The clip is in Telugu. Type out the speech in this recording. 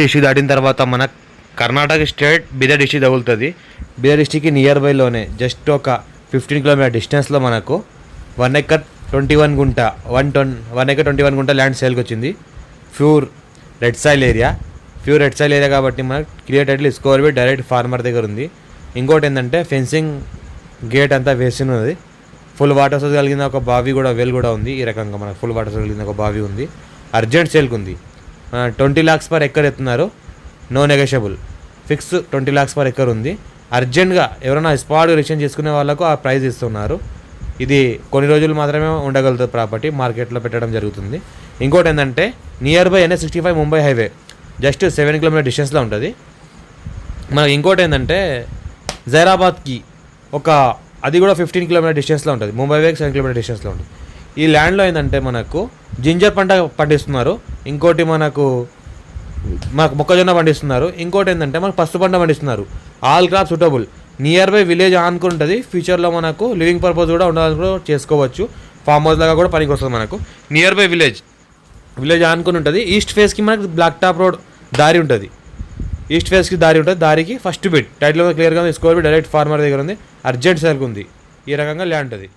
డిస్ట్రిక్ట్ దాటిన తర్వాత మన కర్ణాటక స్టేట్ బీదర్ డిస్ట్రిక్ట్ తగులుతుంది. బీదర్ డిస్ట్రిక్ట్కి నియర్ బైలోనే జస్ట్ ఒక 15 కిలోమీటర్ డిస్టెన్స్లో మనకు 1 ఎకర్ 21 గుంట 1 ఎకర్ 21 గుంట ల్యాండ్ సేల్కి వచ్చింది. ప్యూర్ రెడ్ సాయిల్ ఏరియా కాబట్టి మనకు clear title score direct farmer దగ్గర ఉంది. ఇంకోటి ఏంటంటే ఫెన్సింగ్ గేట్ అంతా వేసి ఉన్నది. ఫుల్ వాటర్ సోర్స్ కలిగిన ఒక బావి కూడా వెల్ కూడా ఉంది. ఈ రకంగా మనకు ఫుల్ వాటర్ సోర్స్ కలిగిన ఒక బావి ఉంది. అర్జెంట్ సేల్కి ఉంది. 20 lakhs per ఎకర్ ఎత్తున్నారు. No negotiable, fix 20 lakhs per acre ఉంది. అర్జెంట్గా ఎవరైనా స్పాట్ రిజిస్ట్రేషన్ చేసుకునే వాళ్ళకు ఆ ప్రైస్ ఇస్తున్నారు. ఇది కొన్ని రోజులు మాత్రమే ఉండగలుగుతుంది. ప్రాపర్టీ మార్కెట్లో పెట్టడం జరుగుతుంది. ఇంకోటి ఏంటంటే near by NH65 Mumbai highway just 7 kilometre డిస్టెన్స్లో ఉంటుంది. మనకి ఇంకోటి ఏంటంటే జైరాబాద్కి అది కూడా 15 కిలోమీటర్ డిస్టెన్స్లో ఉంటుంది. ముంబై హైవేకి 7 కిలోమీటర్ డిస్టెన్స్లో ఉంటుంది. ఈ ల్యాండ్లో ఏంటంటే మనకు జింజర్ పంట పండిస్తున్నారు. ఇంకోటి మనకు మొక్కజొన్న పండిస్తున్నారు. ఇంకోటి ఏంటంటే మనకు పసుపు పంట పండిస్తున్నారు. All crop suitable. Near by village ఆనుకుని ఉంటుంది. ఫ్యూచర్లో మనకు లివింగ్ పర్పస్ కూడా ఉండాలని కూడా చేసుకోవచ్చు. ఫామ్ హౌస్ లాగా కూడా పనికి వస్తుంది. మనకు నియర్ బై విలేజ్ ఆనుకుని ఉంటుంది. ఈస్ట్ ఫేస్కి మనకు బ్లాక్ టాప్ రోడ్ దారి ఉంటుంది. దారికి ఫస్ట్ బిట్ టైటిల్ క్లియర్గా ఉంది. స్కోర్ బిట్ డైరెక్ట్ ఫార్మర్ దగ్గర ఉంది. అర్జెంట్ సేల్కి ఉంది. ఈ రకంగా ల్యాండ్ ఉంటుంది.